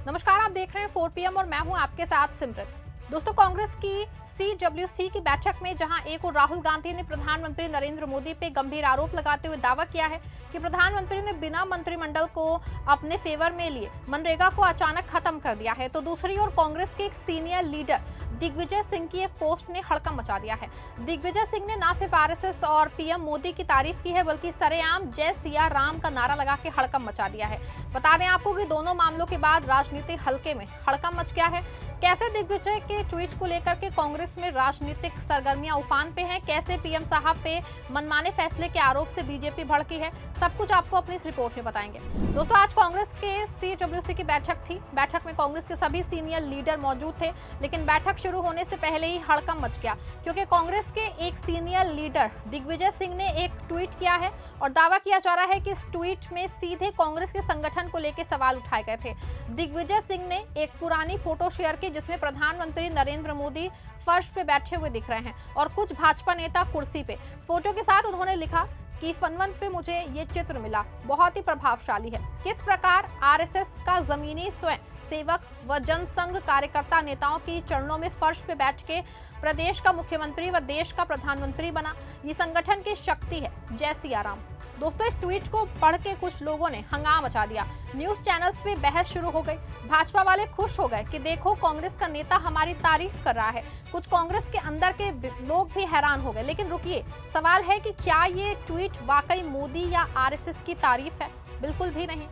नमस्कार, आप देख रहे हैं 4 PM और मैं हूं आपके साथ सिमरत। दोस्तों, कांग्रेस की CWC की बैठक में जहां एक और राहुल गांधी ने प्रधानमंत्री नरेंद्र मोदी पे गंभीर आरोप लगाते हुए दावा किया है कि प्रधानमंत्री ने बिना मंत्रिमंडल को अपने फेवर में लिए मनरेगा को अचानक खत्म कर दिया है, तो दूसरी ओर कांग्रेस के एक सीनियर लीडर दिग्विजय सिंह की एक पोस्ट ने हड़कंप मचा दिया है। दिग्विजय सिंह ने न सिर्फ RSS और PM मोदी की तारीफ की है, बल्कि सरेआम जय सिया राम का नारा लगा के हड़कंप मचा दिया है। बता दें आपको कि दोनों मामलों के बाद राजनीतिक हलके में हड़कंप मच गया है। कैसे दिग्विजय के ट्वीट को लेकर के कांग्रेस में राजनीतिक सरगर्मियां उफान पे हैं, कैसे PM साहब पे मनमाने फैसले के आरोप से बीजेपी भड़की है, सब कुछ आपको अपनी इस रिपोर्ट में बताएंगे। दोस्तों, आज कांग्रेस के CWC की बैठक थी। बैठक में कांग्रेस के सभी सीनियर लीडर मौजूद थे, लेकिन बैठक शुरू होने से पहले ही हड़कंप मच गया, क्योंकि कांग्रेस के एक सीनियर लीडर दिग्विजय सिंह ने एक ट्वीट किया है और दावा किया जा रहा है कि इस ट्वीट में सीधे कांग्रेस के संगठन को लेकर सवाल उठाए गए थे। दिग्विजय सिंह ने एक पुरानी फोटो शेयर की, जिसमें प्रधानमंत्री नरेंद्र मोदी फर्श पे बैठे हुए दिख रहे हैं और कुछ भाजपा नेता कुर्सी पे। फोटो के साथ उन्होंने लिखा कि फनवन पे मुझे ये चित्र मिला, बहुत ही प्रभावशाली है। किस प्रकार RSS का जमीनी स्वयं सेवक व जनसंघ कार्यकर्ता नेताओं की चरणों में फर्श पे बैठ के प्रदेश का मुख्यमंत्री व देश का प्रधानमंत्री बना, ये संगठन की शक्ति है। जय सिया राम। दोस्तों, इस ट्वीट को पढ़ के कुछ लोगों ने हंगामा मचा दिया। न्यूज चैनल्स पे बहस शुरू हो गई। भाजपा वाले खुश हो गए कि देखो, कांग्रेस का नेता हमारी तारीफ कर रहा है। कुछ कांग्रेस के अंदर के लोग भी हैरान हो गए। लेकिन रुकिए, सवाल है कि क्या ये ट्वीट वाकई मोदी या RSS की तारीफ है? बिल्कुल भी नहीं।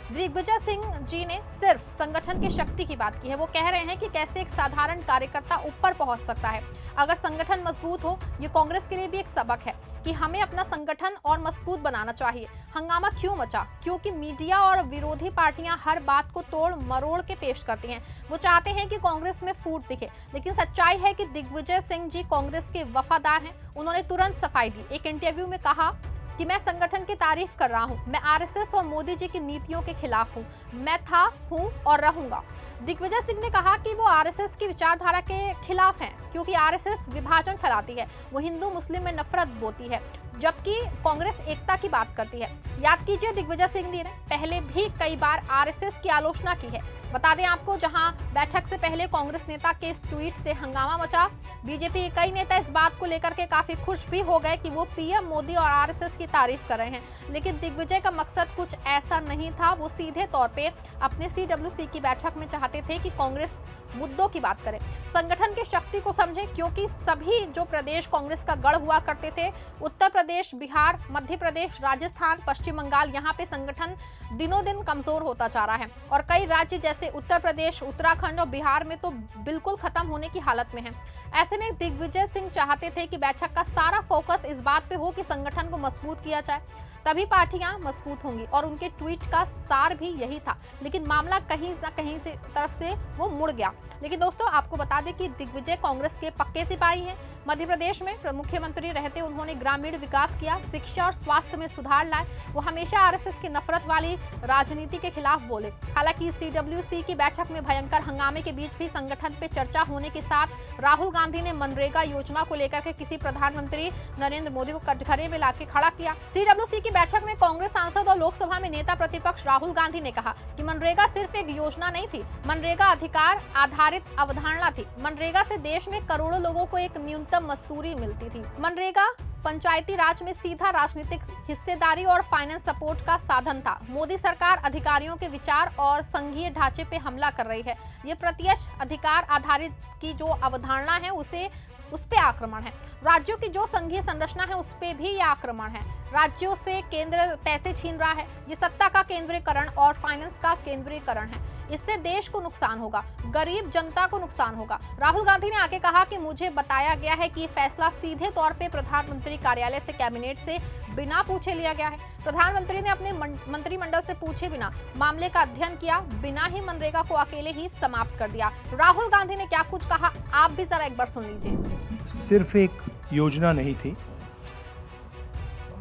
दिग्विजय सिंह जी ने सिर्फ संगठन की शक्ति की बात की है। वो कह रहे हैं कि कैसे एक साधारण कार्यकर्ता ऊपर पहुंच सकता है अगर संगठन मजबूत हो। ये कांग्रेस के लिए भी एक सबक है कि हमें अपना संगठन और मजबूत बनाना चाहिए। हंगामा क्यों मचा? क्योंकि मीडिया और विरोधी पार्टियां हर बात को तोड़ मरोड़ के पेश करती हैं। वो चाहते हैं कि कांग्रेस में फूट दिखे, लेकिन सच्चाई है कि दिग्विजय सिंह जी कांग्रेस के वफादार हैं। उन्होंने तुरंत सफाई दी। एक इंटरव्यू में कहा कि मैं संगठन की तारीफ कर रहा हूं, मैं RSS और मोदी जी की नीतियों के खिलाफ हूं, मैं था, हूं और रहूंगा। दिग्विजय सिंह ने कहा कि वो RSS की विचारधारा के खिलाफ हैं, क्योंकि RSS विभाजन फैलाती है, वो हिंदू मुस्लिम में नफरत बोती है, जबकि कांग्रेस एकता की बात करती है। याद कीजिए, दिग्विजय सिंह जी ने पहले भी कई बार RSS की आलोचना की है। बता दें आपको, जहां बैठक से पहले कांग्रेस नेता के इस ट्वीट से हंगामा मचा। बीजेपी के कई नेता इस बात को लेकर के काफी खुश भी हो गए कि वो PM मोदी और RSS की तारीफ कर रहे हैं, लेकिन दिग्विजय का मकसद कुछ ऐसा नहीं था। वो सीधे तौर पे अपने CWC की बैठक में चाहते थे कि कांग्रेस मुद्दों की बात करें, संगठन की शक्ति को समझें, क्योंकि सभी जो प्रदेश कांग्रेस का गढ़ हुआ करते थे, उत्तर प्रदेश, बिहार, मध्य प्रदेश, राजस्थान, पश्चिम बंगाल, यहाँ पे संगठन दिनों दिन कमजोर होता जा रहा है और कई राज्य जैसे उत्तर प्रदेश, उत्तराखंड और बिहार में तो बिल्कुल खत्म होने की हालत में है। ऐसे में दिग्विजय सिंह चाहते थे कि बैठक का सारा फोकस इस बात पे हो कि संगठन को मजबूत किया जाए, तभी पार्टियां मजबूत होंगी, और उनके ट्वीट का सार भी यही था। लेकिन मामला कहीं ना कहीं से तरफ से वो मुड़ गया। लेकिन दोस्तों, आपको बता दें कि दिग्विजय कांग्रेस के पक्के सिपाही हैं। मध्य प्रदेश में मुख्यमंत्री रहते उन्होंने ग्रामीण विकास किया, शिक्षा और स्वास्थ्य में सुधार लाए। वो हमेशा RSS की नफरत वाली राजनीति के खिलाफ बोले। हालांकि CWC की बैठक में भयंकर हंगामे के बीच भी संगठन पे चर्चा होने के साथ राहुल गांधी ने मनरेगा योजना को लेकर के किसी प्रधानमंत्री नरेंद्र मोदी को कटघरे में लाके खड़ा किया। CWC की बैठक में कांग्रेस सांसद और लोकसभा में नेता प्रतिपक्ष राहुल गांधी ने कहा कि मनरेगा सिर्फ एक योजना नहीं थी, मनरेगा अधिकार आधारित अवधारणा थी। मनरेगा से देश में करोड़ों लोगों को एक न्यूनतम मजदूरी मिलती थी। मनरेगा पंचायती राज में सीधा राजनीतिक हिस्सेदारी और फाइनेंस सपोर्ट का साधन था। मोदी सरकार अधिकारियों के विचार और संघीय ढांचे पे हमला कर रही है। ये प्रत्यक्ष अधिकार आधारित की जो अवधारणा है उस पे आक्रमण है। राज्यों की जो संघीय संरचना है उस पे भी ये आक्रमण है। राज्यों से केंद्र पैसे छीन रहा है। ये सत्ता का केंद्रीकरण और फाइनेंस का केंद्रीकरण है। इससे देश को नुकसान होगा, गरीब जनता को नुकसान होगा। राहुल गांधी ने आगे कहा कि मुझे बताया गया है कि ये फैसला सीधे तौर पे प्रधानमंत्री कार्यालय से, कैबिनेट से बिना पूछे लिया गया है। प्रधानमंत्री ने अपने मंत्रिमंडल से पूछे बिना मामले का अध्ययन किया, बिना ही मनरेगा को अकेले ही समाप्त कर दिया। राहुल गांधी ने क्या कुछ कहा, आप भी जरा एक बार सुन लीजिए। सिर्फ एक योजना नहीं थी,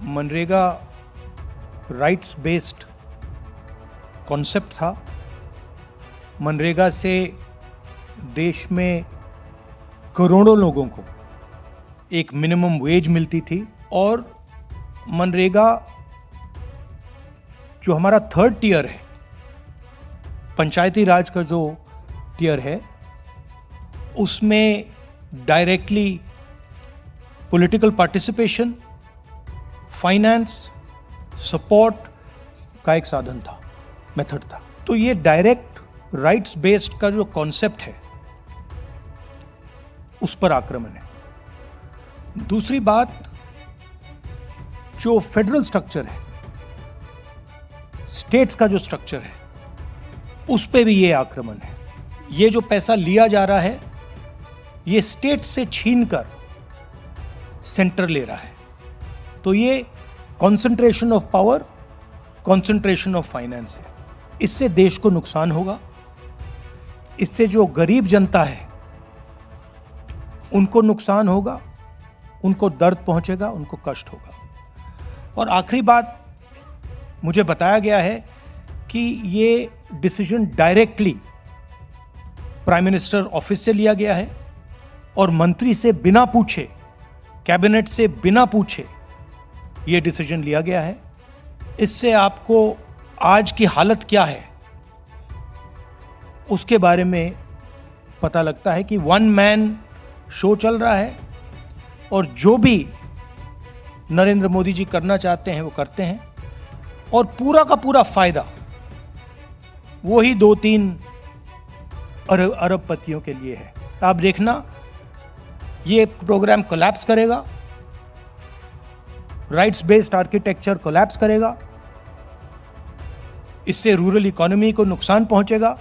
मनरेगा राइट्स बेस्ड कॉन्सेप्ट था। मनरेगा से देश में करोड़ों लोगों को एक मिनिमम वेज मिलती थी और मनरेगा जो हमारा थर्ड टियर है पंचायती राज का जो टियर है उसमें directly political participation, finance, support का एक साधन था, मेथड था। तो ये डायरेक्ट राइट्स बेस्ड का जो कॉन्सेप्ट है उस पर आक्रमण है। दूसरी बात, जो फेडरल स्ट्रक्चर है, स्टेट्स का जो स्ट्रक्चर है, उस पे भी ये आक्रमण है। ये जो पैसा लिया जा रहा है ये स्टेट से छीनकर सेंटर ले रहा है। तो ये concentration of power, concentration of finance है। इससे देश को नुकसान होगा। इससे जो गरीब जनता है उनको नुकसान होगा, उनको दर्द पहुंचेगा, उनको कष्ट होगा। और आखिरी बात, मुझे बताया गया है कि ये decision directly prime minister office से लिया गया है और मंत्री से बिना पूछे, कैबिनेट से बिना पूछे ये डिसीजन लिया गया है। इससे आपको आज की हालत क्या है उसके बारे में पता लगता है कि वन मैन शो चल रहा है और जो भी नरेंद्र मोदी जी करना चाहते हैं वो करते हैं और पूरा का पूरा फायदा वही 2-3 अरबपतियों के लिए है। आप देखना ये प्रोग्राम कोलैप्स करेगा, राइट्स बेस्ड आर्किटेक्चर कोलैप्स करेगा, इससे रूरल इकोनॉमी को नुकसान पहुंचेगा।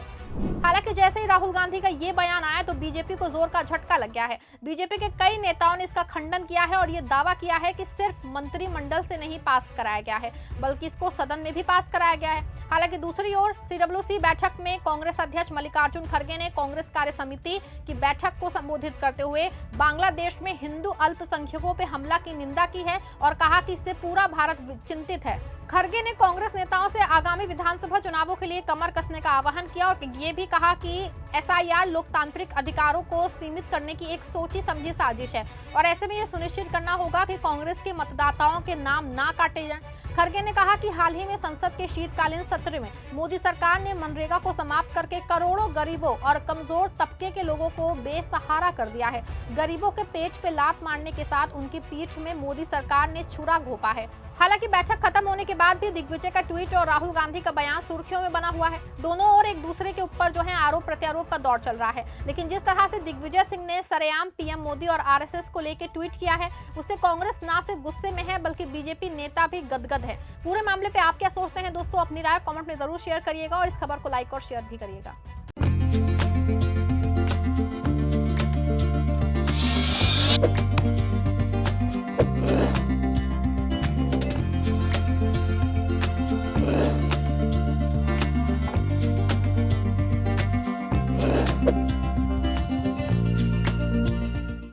हालांकि जैसे ही राहुल गांधी का ये बयान आया तो बीजेपी को जोर का झटका लग गया है। बीजेपी के कई नेताओं ने इसका खंडन किया है और ये दावा किया है कि सिर्फ मंत्रिमंडल से नहीं पास कराया गया है बल्कि इसको सदन में भी पास कराया गया है। हालांकि दूसरी ओर सीडब्ल्यूसी बैठक में कांग्रेस अध्यक्ष मल्लिकार्जुन खड़गे ने कांग्रेस कार्य समिति की बैठक को संबोधित करते हुए बांग्लादेश में हिंदू अल्पसंख्यकों पर हमला की निंदा की है और कहा कि इससे पूरा भारत चिंतित है। खड़गे ने कांग्रेस नेताओं से आगामी विधानसभा चुनावों के लिए कमर कसने का आह्वान किया और ये भी कहा कि एसआईआर लोकतांत्रिक अधिकारों को सीमित करने की एक सोची समझी साजिश है और ऐसे में ये सुनिश्चित करना होगा कि कांग्रेस के मतदाताओं के नाम ना काटे जाएं। खड़गे ने कहा कि हाल ही में संसद के शीतकालीन सत्र में मोदी सरकार ने मनरेगा को समाप्त करके करोड़ों गरीबों और कमजोर तबके के लोगों को बेसहारा कर दिया है। गरीबों के पेट पे लात मारने के साथ उनकी पीठ में मोदी सरकार ने छुरा घोंपा है। हालांकि बैठक खत्म होने के बाद भी दिग्विजय का ट्वीट और राहुल गांधी का बयान सुर्खियों में बना हुआ है। दोनों ओर एक दूसरे के ऊपर जो है आरोप प्रत्यारोप का दौर चल रहा है, लेकिन जिस तरह से दिग्विजय सिंह ने सरेआम पीएम मोदी और आरएसएस को लेकर ट्वीट किया है उससे कांग्रेस ना सिर्फ गुस्से में है बल्कि बीजेपी नेता भी गदगद है। पूरे मामले पे आप क्या सोचते हैं दोस्तों? अपनी राय कमेंट में जरूर शेयर करिएगा और इस खबर को लाइक और शेयर भी करिएगा।